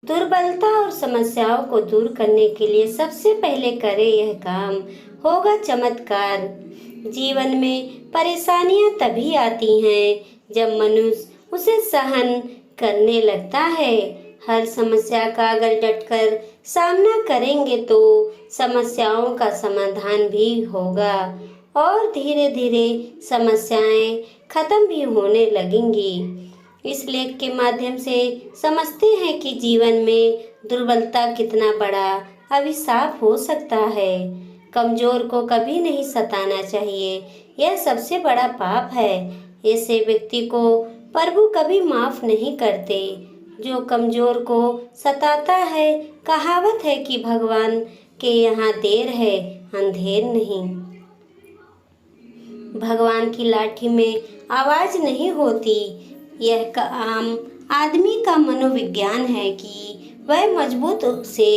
दुर्बलता और समस्याओं को दूर करने के लिए सबसे पहले करें यह काम, होगा चमत्कार। जीवन में परेशानियां तभी आती हैं जब मनुष्य उसे सहन करने लगता है। हर समस्या का अगर डटकर सामना करेंगे तो समस्याओं का समाधान भी होगा और धीरे धीरे समस्याएं खत्म भी होने लगेंगी। इस लेख के माध्यम से समझते हैं कि जीवन में दुर्बलता कितना बड़ा अभिशाप हो सकता है। कमजोर को कभी नहीं सताना चाहिए, यह सबसे बड़ा पाप है। ऐसे व्यक्ति को प्रभु कभी माफ नहीं करते। जो कमजोर को सताता है, कहावत है कि भगवान के यहाँ देर है, अंधेर नहीं। भगवान की लाठी में आवाज नहीं होती। यह आम आदमी का मनोविज्ञान है कि वह मजबूत से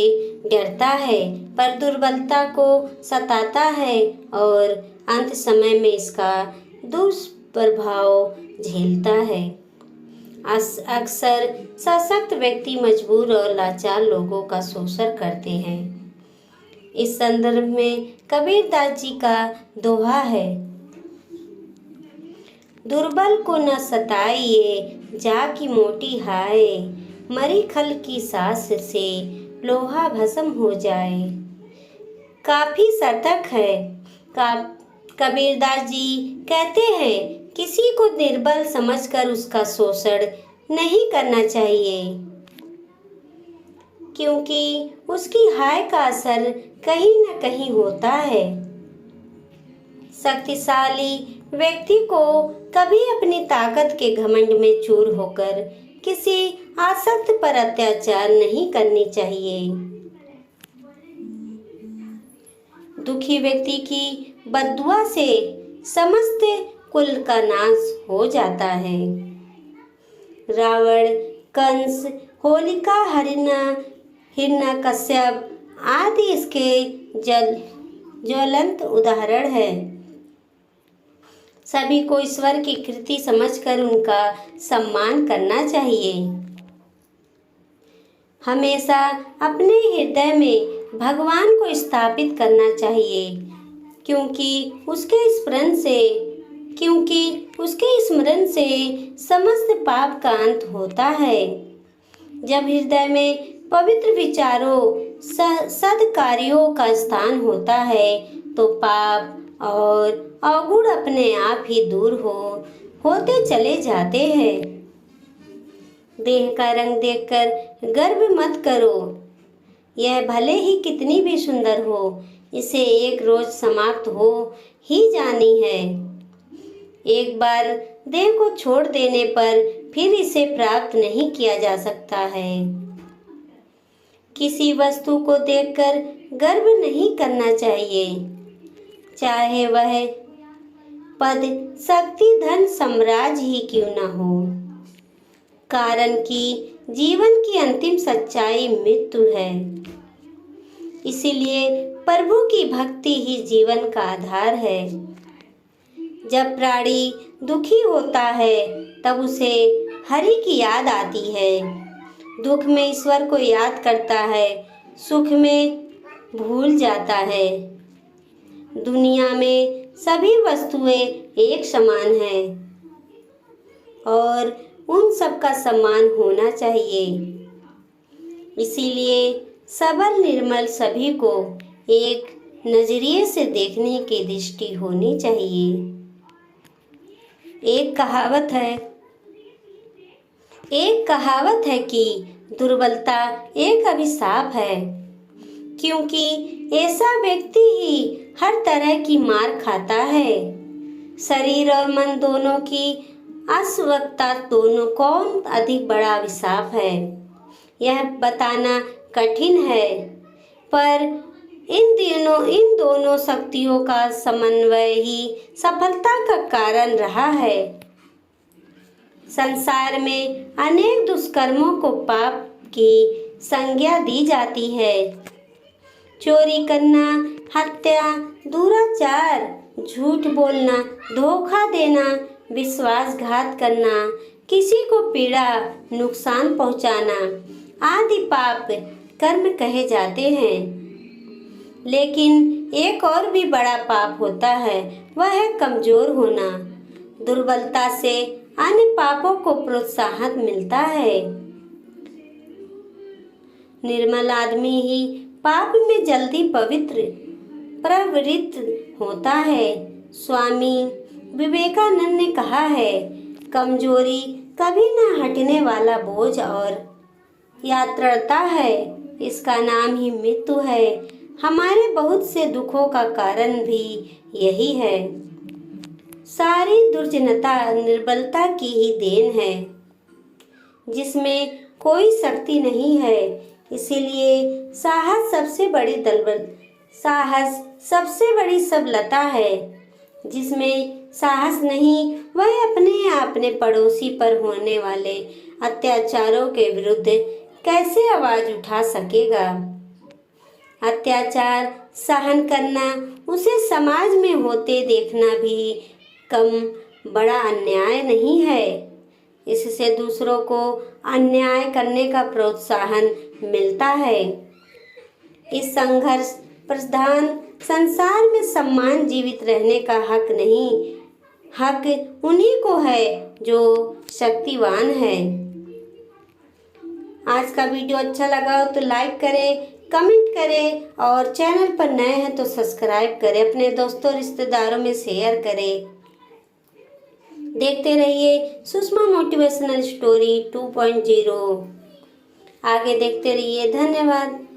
डरता है पर दुर्बलता को सताता है और अंत समय में इसका दुष्प्रभाव झेलता है। अक्सर सशक्त व्यक्ति मजबूर और लाचार लोगों का शोषण करते हैं। इस संदर्भ में कबीरदास जी का दोहा है, दुर्बल को न सताइए जाकी मोटी हाय, मरी खल की सास से लोहा भस्म हो जाए। काफी सतर्क है। कबीरदास जी कहते हैं किसी को निर्बल समझकर उसका शोषण नहीं करना चाहिए, क्योंकि उसकी हाय का असर कहीं न कहीं होता है। शक्तिशाली व्यक्ति को कभी अपनी ताकत के घमंड में चूर होकर किसी आसक्त पर अत्याचार नहीं करनी चाहिए। दुखी व्यक्ति की बद्दुआ से समस्त कुल का नाश हो जाता है। रावण, कंस, होलिका, हिरण्यकश्यप आदि इसके ज्वलंत उदाहरण है। सभी को ईश्वर की कृति समझकर उनका सम्मान करना चाहिए। हमेशा अपने हृदय में भगवान को स्थापित करना चाहिए, क्योंकि उसके स्मरण से समस्त पाप का अंत होता है। जब हृदय में पवित्र विचारों, सद्कार्यों का स्थान होता है तो पाप और अवगुण अपने आप ही दूर होते चले जाते हैं। देह का रंग देखकर गर्व मत करो। यह भले ही कितनी भी सुंदर हो, इसे एक रोज समाप्त हो ही जानी है। एक बार देह को छोड़ देने पर फिर इसे प्राप्त नहीं किया जा सकता है। किसी वस्तु को देखकर गर्व नहीं करना चाहिए, चाहे वह पद, शक्ति, धन, साम्राज्य ही क्यों न हो, कारण कि जीवन की अंतिम सच्चाई मृत्यु है। इसीलिए प्रभु की भक्ति ही जीवन का आधार है। जब प्राणी दुखी होता है तब उसे हरि की याद आती है। दुख में ईश्वर को याद करता है, सुख में भूल जाता है। दुनिया में सभी वस्तुएं एक समान हैं और उन सब का सम्मान होना चाहिए। इसीलिए सबल निर्मल सभी को एक नजरिए से देखने की दृष्टि होनी चाहिए। एक कहावत है कि दुर्बलता एक अभिशाप है, क्योंकि ऐसा व्यक्ति ही हर तरह की मार खाता है। शरीर और मन दोनों की अस्वस्थता दोनों कौन अधिक बड़ा अभिशाप है, यह बताना कठिन है, पर इन दोनों शक्तियों का समन्वय ही सफलता का कारण रहा है। संसार में अनेक दुष्कर्मों को पाप की संज्ञा दी जाती है। चोरी करना, हत्या, दुराचार, झूठ बोलना, धोखा देना, विश्वासघात करना, किसी को पीड़ा, नुकसान पहुंचाना आदि पाप कर्म कहे जाते हैं। लेकिन एक और भी बड़ा पाप होता है, वह है कमजोर होना। दुर्बलता से अन्य पापों को प्रोत्साहन मिलता है। निर्मल आदमी ही पाप में जल्दी पवित्र प्रवृत्त होता है। स्वामी विवेकानंद ने कहा है, कमजोरी कभी न हटने वाला बोझ और यात्रता है, इसका नाम ही मृत्यु है। हमारे बहुत से दुखों का कारण भी यही है। सारी दुर्जनता निर्बलता की ही देन है, जिसमें कोई शक्ति नहीं है। इसीलिए साहस सबसे बड़ी सबलता है। जिसमें साहस नहीं, वह अपने पड़ोसी पर होने वाले अत्याचारों के विरुद्ध कैसे आवाज उठा सकेगा। अत्याचार सहन करना, उसे समाज में होते देखना भी कम बड़ा अन्याय नहीं है। इससे दूसरों को अन्याय करने का प्रोत्साहन मिलता है। इस संघर्ष प्रधान संसार में सम्मान जीवित रहने का हक नहीं, हक उन्हीं को है जो शक्तिवान है। आज का वीडियो अच्छा लगा हो तो लाइक करें, कमेंट करें और चैनल पर नए हैं तो सब्सक्राइब करें। अपने दोस्तों रिश्तेदारों में शेयर करें। देखते रहिए सुषमा मोटिवेशनल स्टोरी 2.0। आगे देखते रहिए। धन्यवाद।